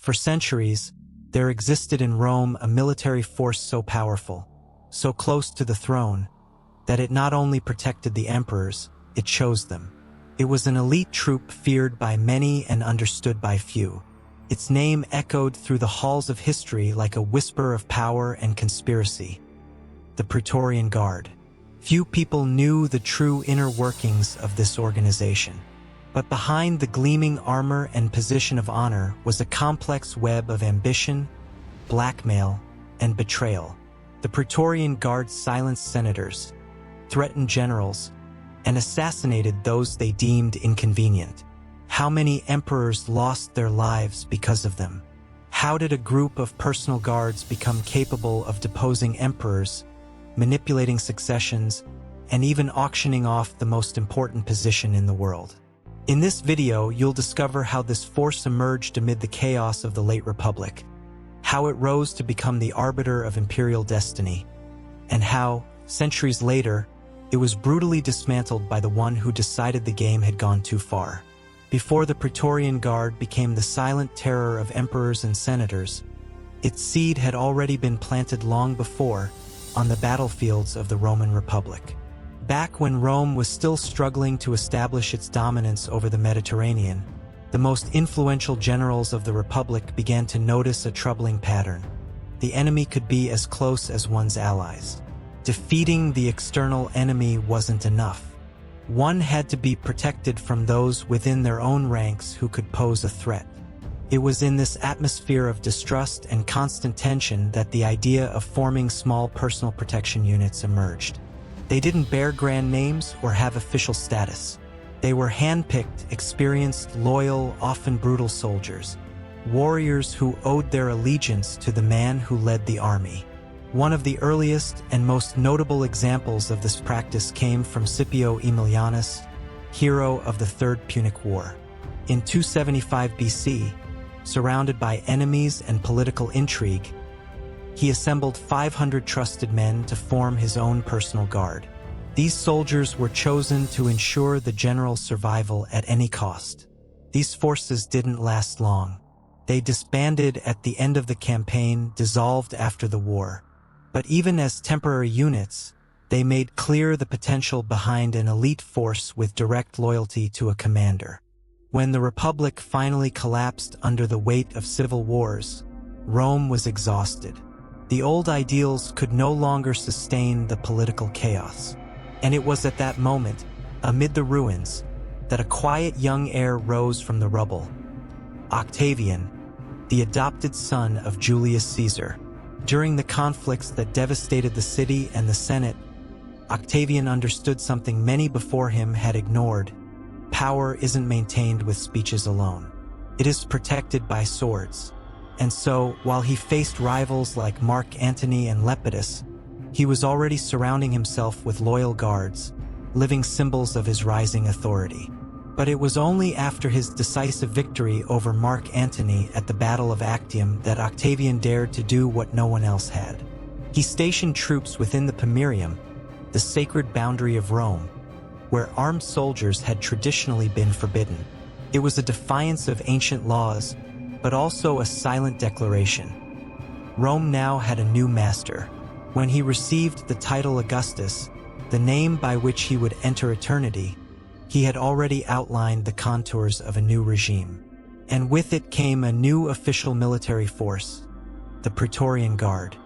For centuries, there existed in Rome a military force so powerful, so close to the throne, that it not only protected the emperors, it chose them. It was an elite troop feared by many and understood by few. Its name echoed through the halls of history like a whisper of power and conspiracy. The Praetorian Guard. Few people knew the true inner workings of this organization. But behind the gleaming armor and position of honor was a complex web of ambition, blackmail, and betrayal. The Praetorian Guard silenced senators, threatened generals, and assassinated those they deemed inconvenient. How many emperors lost their lives because of them? How did a group of personal guards become capable of deposing emperors, manipulating successions, and even auctioning off the most important position in the world? In this video, you'll discover how this force emerged amid the chaos of the late Republic, how it rose to become the arbiter of imperial destiny, and how, centuries later, it was brutally dismantled by the one who decided the game had gone too far. Before the Praetorian Guard became the silent terror of emperors and senators, its seed had already been planted long before on the battlefields of the Roman Republic. Back when Rome was still struggling to establish its dominance over the Mediterranean, the most influential generals of the Republic began to notice a troubling pattern. The enemy could be as close as one's allies. Defeating the external enemy wasn't enough. One had to be protected from those within their own ranks who could pose a threat. It was in this atmosphere of distrust and constant tension that the idea of forming small personal protection units emerged. They didn't bear grand names or have official status. They were hand-picked, experienced, loyal, often brutal soldiers, warriors who owed their allegiance to the man who led the army. One of the earliest and most notable examples of this practice came from Scipio Aemilianus, hero of the Third Punic War. In 275 BC, surrounded by enemies and political intrigue, he assembled 500 trusted men to form his own personal guard. These soldiers were chosen to ensure the general's survival at any cost. These forces didn't last long. They disbanded at the end of the campaign, dissolved after the war. But even as temporary units, they made clear the potential behind an elite force with direct loyalty to a commander. When the Republic finally collapsed under the weight of civil wars, Rome was exhausted. The old ideals could no longer sustain the political chaos. And it was at that moment, amid the ruins, that a quiet young heir rose from the rubble. Octavian, the adopted son of Julius Caesar. During the conflicts that devastated the city and the Senate, Octavian understood something many before him had ignored. Power isn't maintained with speeches alone. It is protected by swords. And so, while he faced rivals like Mark Antony and Lepidus, he was already surrounding himself with loyal guards, living symbols of his rising authority. But it was only after his decisive victory over Mark Antony at the Battle of Actium that Octavian dared to do what no one else had. He stationed troops within the Pomerium, the sacred boundary of Rome, where armed soldiers had traditionally been forbidden. It was a defiance of ancient laws, but also a silent declaration. Rome now had a new master. When he received the title Augustus, the name by which he would enter eternity, he had already outlined the contours of a new regime. And with it came a new official military force, the Praetorian Guard.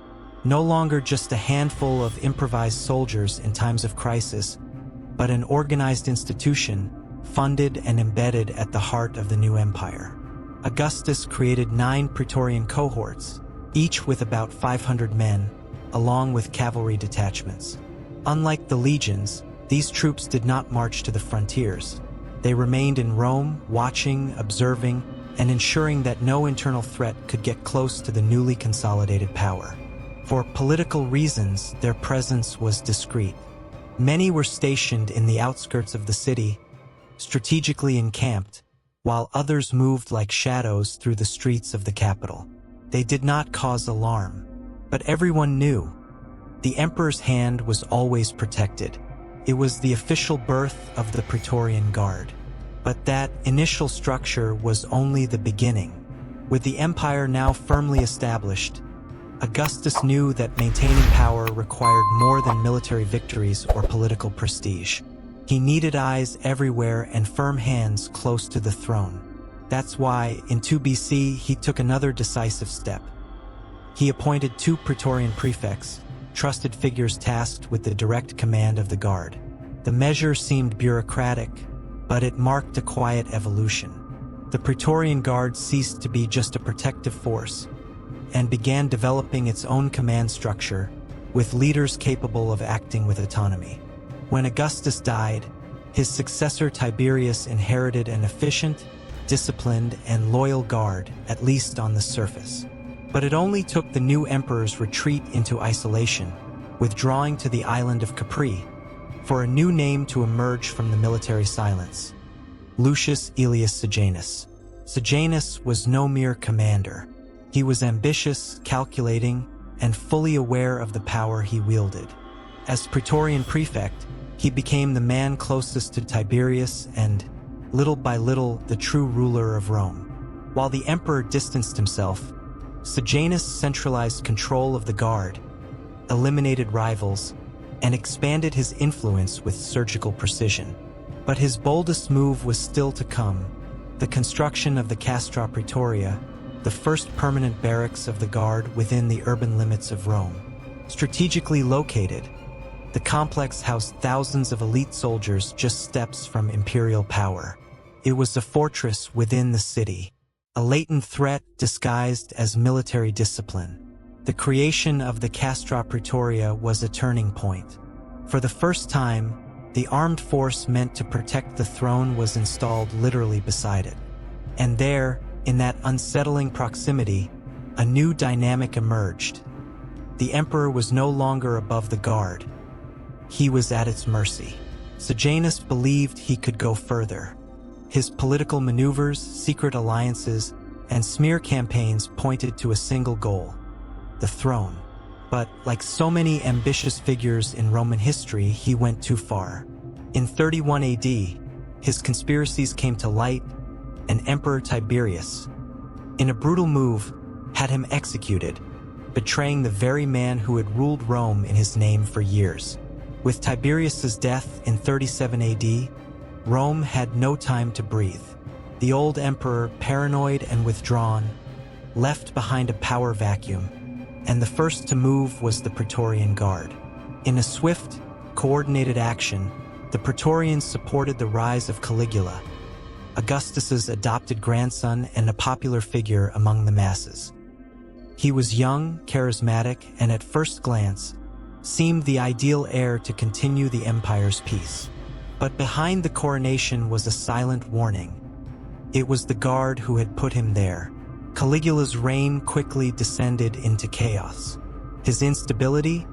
No longer just a handful of improvised soldiers in times of crisis, but an organized institution, funded and embedded at the heart of the new empire. Augustus created 9 Praetorian cohorts, each with about 500 men, along with cavalry detachments. Unlike the legions, these troops did not march to the frontiers. They remained in Rome, watching, observing, and ensuring that no internal threat could get close to the newly consolidated power. For political reasons, their presence was discreet. Many were stationed in the outskirts of the city, strategically encamped, while others moved like shadows through the streets of the capital. They did not cause alarm, but everyone knew. The emperor's hand was always protected. It was the official birth of the Praetorian Guard. But that initial structure was only the beginning. With the empire now firmly established, Augustus knew that maintaining power required more than military victories or political prestige. He needed eyes everywhere and firm hands close to the throne. That's why, in 2 BC, he took another decisive step. He appointed 2 Praetorian prefects, trusted figures tasked with the direct command of the guard. The measure seemed bureaucratic, but it marked a quiet evolution. The Praetorian Guard ceased to be just a protective force and began developing its own command structure, with leaders capable of acting with autonomy. When Augustus died, his successor Tiberius inherited an efficient, disciplined, and loyal guard, at least on the surface. But it only took the new emperor's retreat into isolation, withdrawing to the island of Capri, for a new name to emerge from the military silence: Lucius Aelius Sejanus. Sejanus was no mere commander. He was ambitious, calculating, and fully aware of the power he wielded. As Praetorian prefect, he became the man closest to Tiberius and, little by little, the true ruler of Rome. While the emperor distanced himself, Sejanus centralized control of the guard, eliminated rivals, and expanded his influence with surgical precision. But his boldest move was still to come: the construction of the Castra Praetoria, the first permanent barracks of the guard within the urban limits of Rome. Strategically located, the complex housed thousands of elite soldiers just steps from imperial power. It was a fortress within the city, a latent threat disguised as military discipline. The creation of the Castra Praetoria was a turning point. For the first time, the armed force meant to protect the throne was installed literally beside it. And there, in that unsettling proximity, a new dynamic emerged. The emperor was no longer above the guard. He was at its mercy. Sejanus believed he could go further. His political maneuvers, secret alliances, and smear campaigns pointed to a single goal: the throne. But, like so many ambitious figures in Roman history, he went too far. In 31 AD, his conspiracies came to light, and Emperor Tiberius, in a brutal move, had him executed, betraying the very man who had ruled Rome in his name for years. With Tiberius's death in 37 AD, Rome had no time to breathe. The old emperor, paranoid and withdrawn, left behind a power vacuum, and the first to move was the Praetorian Guard. In a swift, coordinated action, the Praetorians supported the rise of Caligula, Augustus's adopted grandson and a popular figure among the masses. He was young, charismatic, and at first glance, seemed the ideal heir to continue the empire's peace. But behind the coronation was a silent warning. It was the guard who had put him there. Caligula's reign quickly descended into chaos. His instability,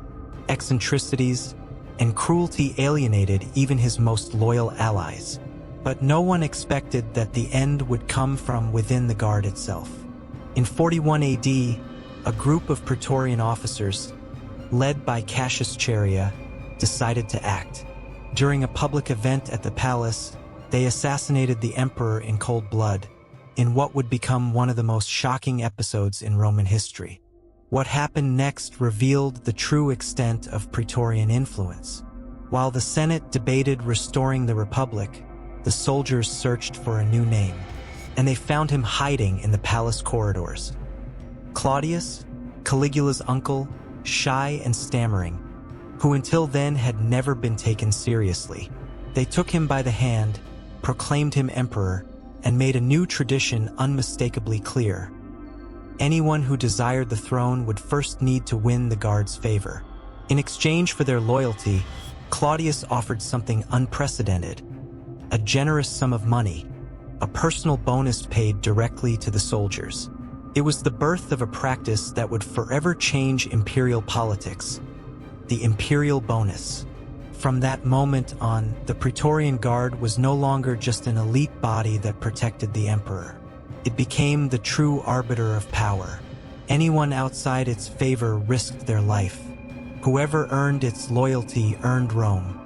eccentricities, and cruelty alienated even his most loyal allies. But no one expected that the end would come from within the guard itself. In 41 AD, a group of Praetorian officers, led by Cassius Chaerea, decided to act. During a public event at the palace, they assassinated the emperor in cold blood, in what would become one of the most shocking episodes in Roman history. What happened next revealed the true extent of Praetorian influence. While the Senate debated restoring the Republic, the soldiers searched for a new name, and they found him hiding in the palace corridors. Claudius, Caligula's uncle, shy and stammering, who until then had never been taken seriously. They took him by the hand, proclaimed him emperor, and made a new tradition unmistakably clear. Anyone who desired the throne would first need to win the guard's favor. In exchange for their loyalty, Claudius offered something unprecedented: a generous sum of money, a personal bonus paid directly to the soldiers. It was the birth of a practice that would forever change imperial politics: the imperial bonus. From that moment on, the Praetorian Guard was no longer just an elite body that protected the emperor. It became the true arbiter of power. Anyone outside its favor risked their life. Whoever earned its loyalty earned Rome.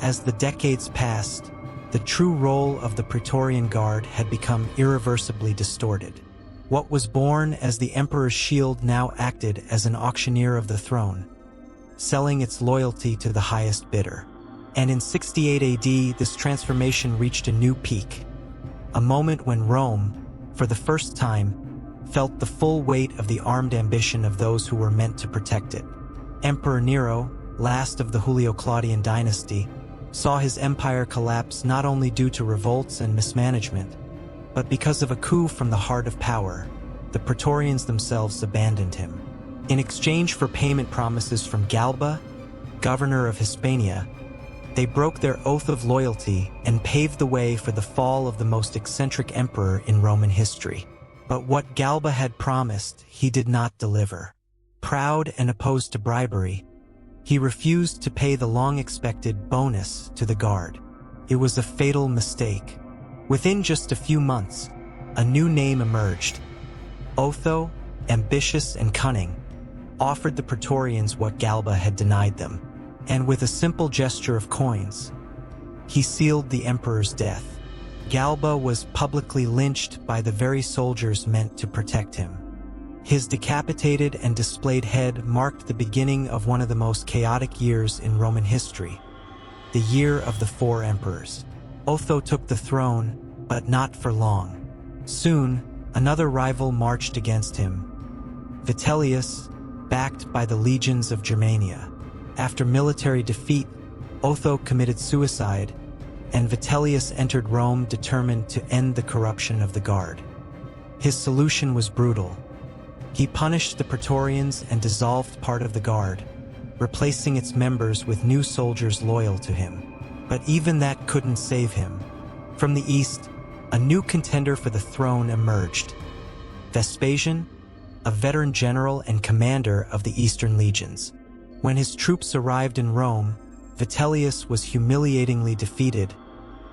As the decades passed, the true role of the Praetorian Guard had become irreversibly distorted. What was born as the emperor's shield now acted as an auctioneer of the throne, selling its loyalty to the highest bidder. And in 68 AD, this transformation reached a new peak, a moment when Rome, for the first time, felt the full weight of the armed ambition of those who were meant to protect it. Emperor Nero, last of the Julio-Claudian dynasty, saw his empire collapse not only due to revolts and mismanagement, but because of a coup from the heart of power. The Praetorians themselves abandoned him. In exchange for payment promises from Galba, governor of Hispania, they broke their oath of loyalty and paved the way for the fall of the most eccentric emperor in Roman history. But what Galba had promised, he did not deliver. Proud and opposed to bribery, he refused to pay the long-expected bonus to the guard. It was a fatal mistake. Within just a few months, a new name emerged. Otho, ambitious and cunning, offered the Praetorians what Galba had denied them, and with a simple gesture of coins, he sealed the emperor's death. Galba was publicly lynched by the very soldiers meant to protect him. His decapitated and displayed head marked the beginning of one of the most chaotic years in Roman history, the Year of the Four Emperors. Otho took the throne, but not for long. Soon, another rival marched against him, Vitellius, backed by the legions of Germania. After military defeat, Otho committed suicide, and Vitellius entered Rome determined to end the corruption of the guard. His solution was brutal. He punished the Praetorians and dissolved part of the guard, replacing its members with new soldiers loyal to him. But even that couldn't save him. From the east, a new contender for the throne emerged. Vespasian, a veteran general and commander of the Eastern legions. When his troops arrived in Rome, Vitellius was humiliatingly defeated,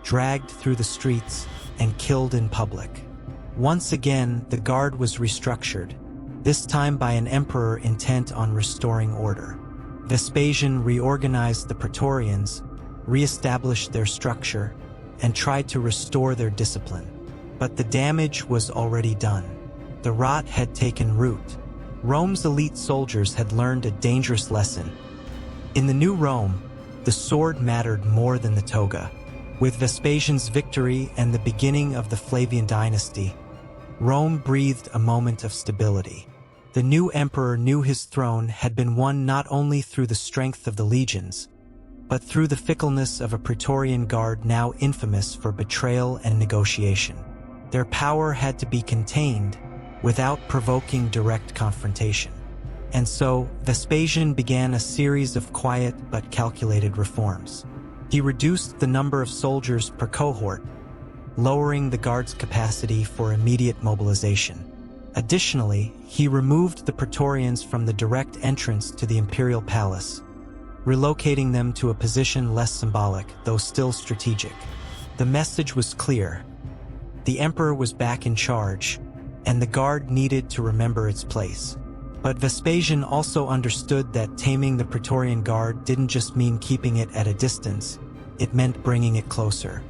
dragged through the streets, and killed in public. Once again, the guard was restructured, this time by an emperor intent on restoring order. Vespasian reorganized the Praetorians, re-established their structure, and tried to restore their discipline. But the damage was already done. The rot had taken root. Rome's elite soldiers had learned a dangerous lesson. In the new Rome, the sword mattered more than the toga. With Vespasian's victory and the beginning of the Flavian dynasty, Rome breathed a moment of stability. The new emperor knew his throne had been won not only through the strength of the legions, but through the fickleness of a Praetorian Guard now infamous for betrayal and negotiation. Their power had to be contained without provoking direct confrontation. And so, Vespasian began a series of quiet but calculated reforms. He reduced the number of soldiers per cohort, lowering the guard's capacity for immediate mobilization. Additionally, he removed the Praetorians from the direct entrance to the imperial palace, relocating them to a position less symbolic, though still strategic. The message was clear. The emperor was back in charge, and the guard needed to remember its place. But Vespasian also understood that taming the Praetorian Guard didn't just mean keeping it at a distance, it meant bringing it closer.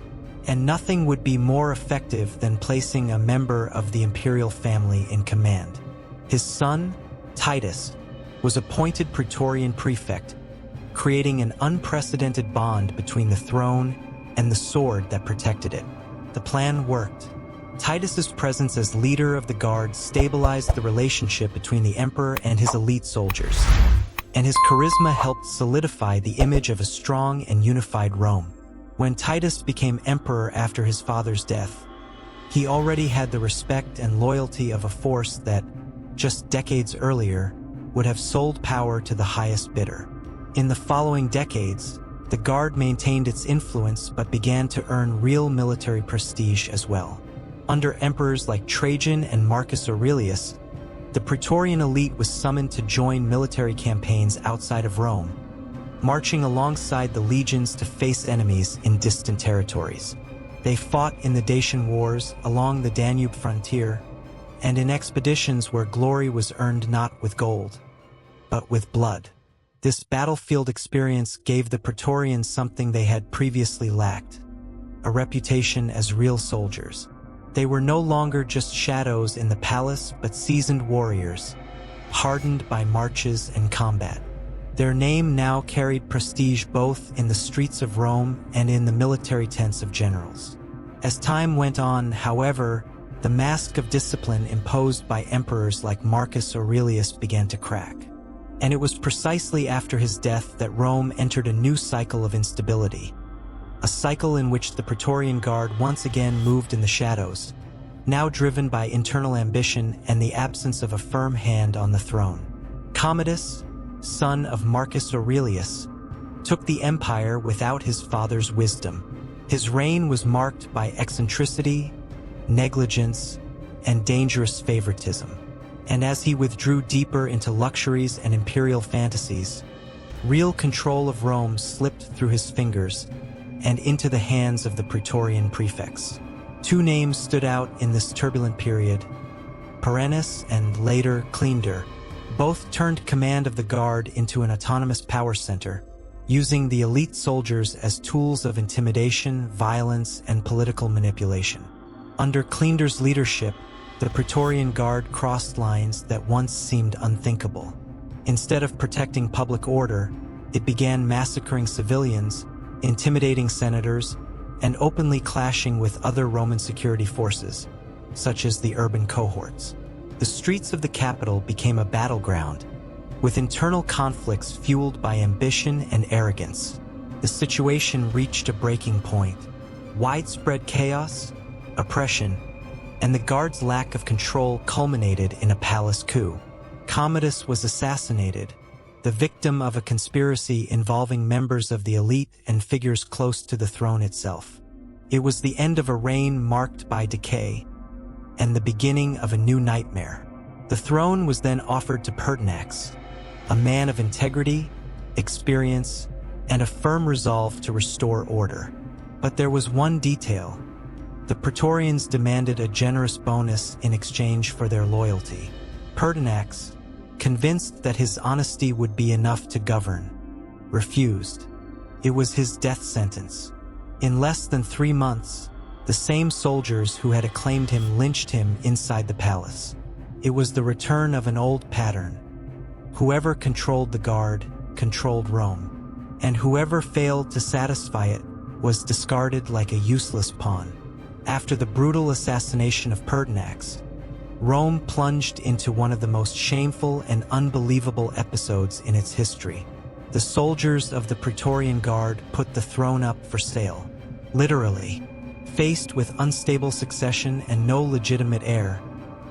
And nothing would be more effective than placing a member of the imperial family in command. His son, Titus, was appointed Praetorian prefect, creating an unprecedented bond between the throne and the sword that protected it. The plan worked. Titus's presence as leader of the guard stabilized the relationship between the emperor and his elite soldiers, and his charisma helped solidify the image of a strong and unified Rome. When Titus became emperor after his father's death, he already had the respect and loyalty of a force that, just decades earlier, would have sold power to the highest bidder. In the following decades, the Guard maintained its influence but began to earn real military prestige as well. Under emperors like Trajan and Marcus Aurelius, the Praetorian elite was summoned to join military campaigns outside of Rome, marching alongside the legions to face enemies in distant territories. They fought in the Dacian Wars along the Danube frontier, and in expeditions where glory was earned not with gold, but with blood. This battlefield experience gave the Praetorians something they had previously lacked: a reputation as real soldiers. They were no longer just shadows in the palace, but seasoned warriors, hardened by marches and combat. Their name now carried prestige both in the streets of Rome and in the military tents of generals. As time went on, however, the mask of discipline imposed by emperors like Marcus Aurelius began to crack. And it was precisely after his death that Rome entered a new cycle of instability, a cycle in which the Praetorian Guard once again moved in the shadows, now driven by internal ambition and the absence of a firm hand on the throne. Commodus, son of Marcus Aurelius, took the empire without his father's wisdom. His reign was marked by eccentricity, negligence, and dangerous favoritism. And as he withdrew deeper into luxuries and imperial fantasies, real control of Rome slipped through his fingers and into the hands of the Praetorian prefects. Two names stood out in this turbulent period: Perennis and later Cleander. Both turned command of the Guard into an autonomous power center, using the elite soldiers as tools of intimidation, violence, and political manipulation. Under Cleander's leadership, the Praetorian Guard crossed lines that once seemed unthinkable. Instead of protecting public order, it began massacring civilians, intimidating senators, and openly clashing with other Roman security forces, such as the urban cohorts. The streets of the capital became a battleground, with internal conflicts fueled by ambition and arrogance. The situation reached a breaking point. Widespread chaos, oppression, and the Guard's lack of control culminated in a palace coup. Commodus was assassinated, the victim of a conspiracy involving members of the elite and figures close to the throne itself. It was the end of a reign marked by decay, and the beginning of a new nightmare. The throne was then offered to Pertinax, a man of integrity, experience, and a firm resolve to restore order. But there was one detail. The Praetorians demanded a generous bonus in exchange for their loyalty. Pertinax, convinced that his honesty would be enough to govern, refused. It was his death sentence. In less than 3 months, the same soldiers who had acclaimed him lynched him inside the palace. It was the return of an old pattern. Whoever controlled the Guard controlled Rome, and whoever failed to satisfy it was discarded like a useless pawn. After the brutal assassination of Pertinax, Rome plunged into one of the most shameful and unbelievable episodes in its history. The soldiers of the Praetorian Guard put the throne up for sale. Literally. Faced with unstable succession and no legitimate heir,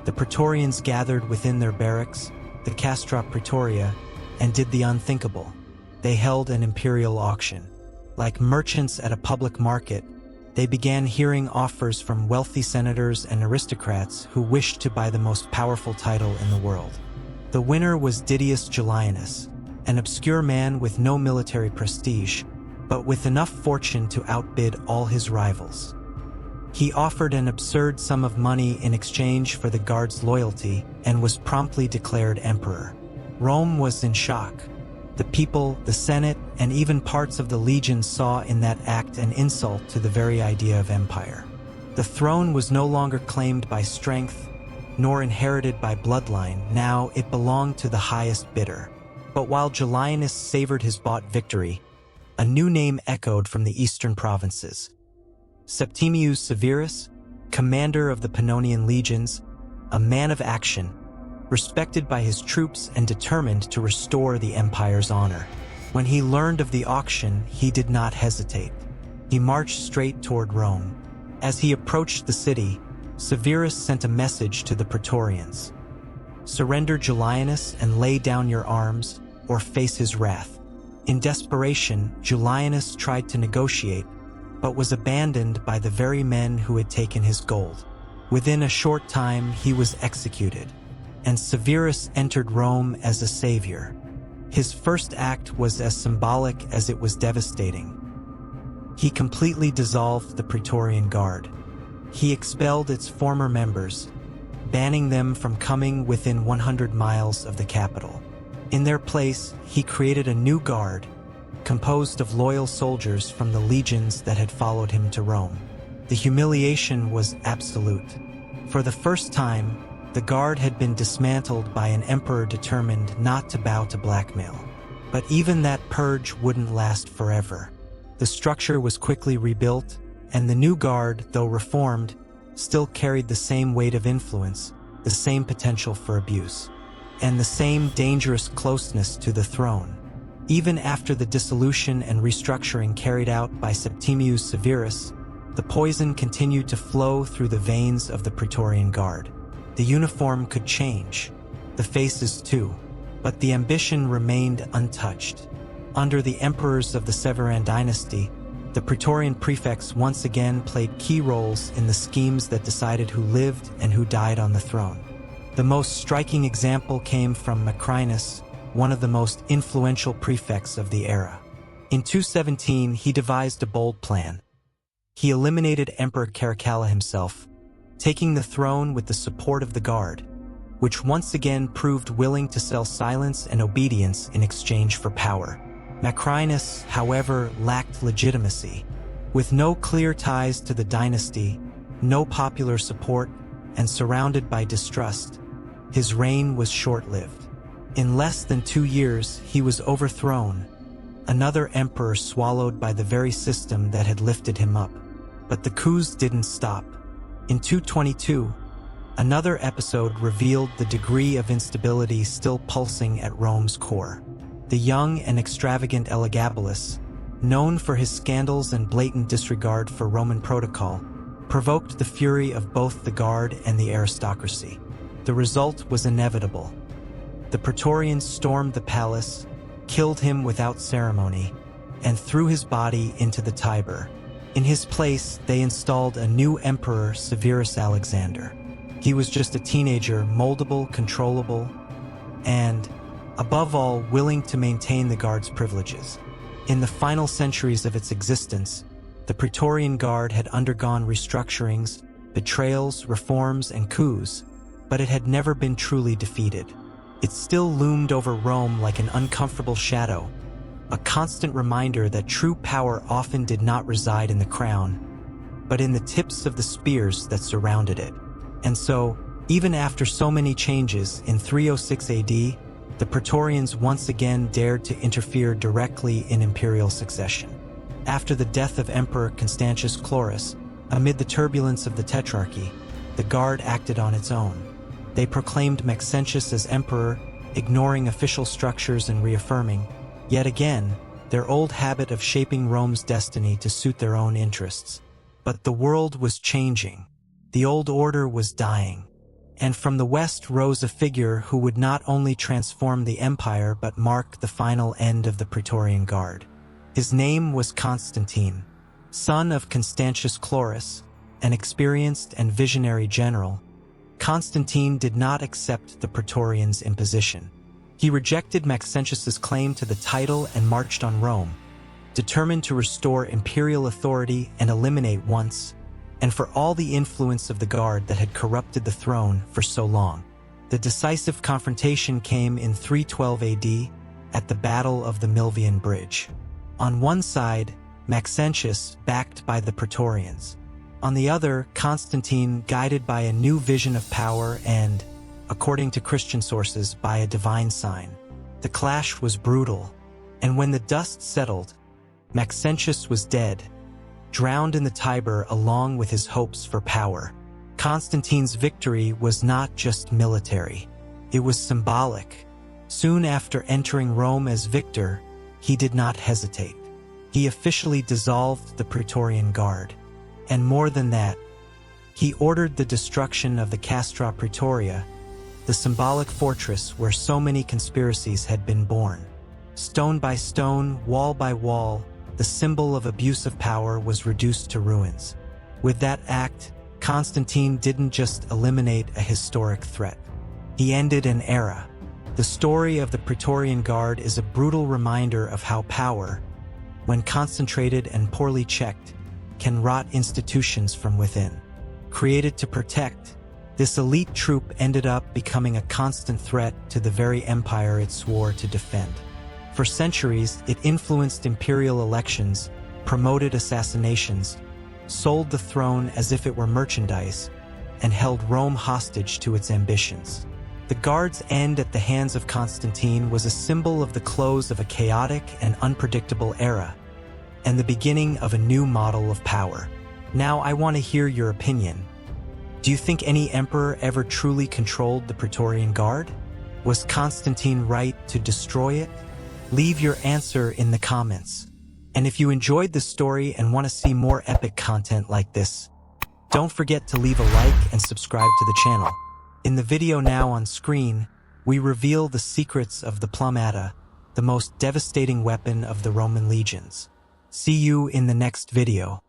the Praetorians gathered within their barracks, the Castra Praetoria, and did the unthinkable. They held an imperial auction. Like merchants at a public market, they began hearing offers from wealthy senators and aristocrats who wished to buy the most powerful title in the world. The winner was Didius Julianus, an obscure man with no military prestige, but with enough fortune to outbid all his rivals. He offered an absurd sum of money in exchange for the Guard's loyalty and was promptly declared emperor. Rome was in shock. The people, the Senate, and even parts of the legions saw in that act an insult to the very idea of empire. The throne was no longer claimed by strength, nor inherited by bloodline. Now it belonged to the highest bidder. But while Julianus savored his bought victory, a new name echoed from the eastern provinces. Septimius Severus, commander of the Pannonian legions, a man of action, respected by his troops and determined to restore the empire's honor. When he learned of the auction, he did not hesitate. He marched straight toward Rome. As he approached the city, Severus sent a message to the Praetorians. "Surrender Julianus and lay down your arms, or face his wrath." In desperation, Julianus tried to negotiate, but was abandoned by the very men who had taken his gold. Within a short time, he was executed, and Severus entered Rome as a savior. His first act was as symbolic as it was devastating. He completely dissolved the Praetorian Guard. He expelled its former members, banning them from coming within 100 miles of the capital. In their place, he created a new guard, composed of loyal soldiers from the legions that had followed him to Rome. The humiliation was absolute. For the first time, the guard had been dismantled by an emperor determined not to bow to blackmail. But even that purge wouldn't last forever. The structure was quickly rebuilt, and the new guard, though reformed, still carried the same weight of influence, the same potential for abuse, and the same dangerous closeness to the throne. Even after the dissolution and restructuring carried out by Septimius Severus, the poison continued to flow through the veins of the Praetorian Guard. The uniform could change, the faces too, but the ambition remained untouched. Under the emperors of the Severan dynasty, the Praetorian prefects once again played key roles in the schemes that decided who lived and who died on the throne. The most striking example came from Macrinus, one of the most influential prefects of the era. In 217, he devised a bold plan. He eliminated Emperor Caracalla himself, taking the throne with the support of the Guard, which once again proved willing to sell silence and obedience in exchange for power. Macrinus, however, lacked legitimacy. With no clear ties to the dynasty, no popular support, and surrounded by distrust, his reign was short-lived. In less than 2 years, he was overthrown, another emperor swallowed by the very system that had lifted him up. But the coups didn't stop. In 222, another episode revealed the degree of instability still pulsing at Rome's core. The young and extravagant Elagabalus, known for his scandals and blatant disregard for Roman protocol, provoked the fury of both the Guard and the aristocracy. The result was inevitable. The Praetorians stormed the palace, killed him without ceremony, and threw his body into the Tiber. In his place, they installed a new emperor, Severus Alexander. He was just a teenager, moldable, controllable, and, above all, willing to maintain the Guard's privileges. In the final centuries of its existence, the Praetorian Guard had undergone restructurings, betrayals, reforms, and coups, but it had never been truly defeated. It still loomed over Rome like an uncomfortable shadow, a constant reminder that true power often did not reside in the crown, but in the tips of the spears that surrounded it. And so, even after so many changes, in 306 AD, the Praetorians once again dared to interfere directly in imperial succession. After the death of Emperor Constantius Chlorus, amid the turbulence of the Tetrarchy, the Guard acted on its own. They proclaimed Maxentius as emperor, ignoring official structures and reaffirming, yet again, their old habit of shaping Rome's destiny to suit their own interests. But the world was changing. The old order was dying. And from the west rose a figure who would not only transform the empire but mark the final end of the Praetorian Guard. His name was Constantine, son of Constantius Chlorus, an experienced and visionary general. Constantine did not accept the Praetorians' imposition. He rejected Maxentius's claim to the title and marched on Rome, determined to restore imperial authority and eliminate once and for all the influence of the Guard that had corrupted the throne for so long. The decisive confrontation came in 312 AD at the Battle of the Milvian Bridge. On one side, Maxentius, backed by the Praetorians. On the other, Constantine, guided by a new vision of power and, according to Christian sources, by a divine sign. The clash was brutal, and when the dust settled, Maxentius was dead, drowned in the Tiber along with his hopes for power. Constantine's victory was not just military, it was symbolic. Soon after entering Rome as victor, he did not hesitate. He officially dissolved the Praetorian Guard. And more than that, he ordered the destruction of the Castra Praetoria, the symbolic fortress where so many conspiracies had been born. Stone by stone, wall by wall, the symbol of abuse of power was reduced to ruins. With that act, Constantine didn't just eliminate a historic threat. He ended an era. The story of the Praetorian Guard is a brutal reminder of how power, when concentrated and poorly checked, can rot institutions from within. Created to protect, this elite troop ended up becoming a constant threat to the very empire it swore to defend. For centuries, it influenced imperial elections, promoted assassinations, sold the throne as if it were merchandise, and held Rome hostage to its ambitions. The Guard's end at the hands of Constantine was a symbol of the close of a chaotic and unpredictable era, and the beginning of a new model of power. Now I want to hear your opinion. Do you think any emperor ever truly controlled the Praetorian Guard? Was Constantine right to destroy it? Leave your answer in the comments. And if you enjoyed this story and want to see more epic content like this, don't forget to leave a like and subscribe to the channel. In the video now on screen, we reveal the secrets of the Plumata, the most devastating weapon of the Roman legions. See you in the next video.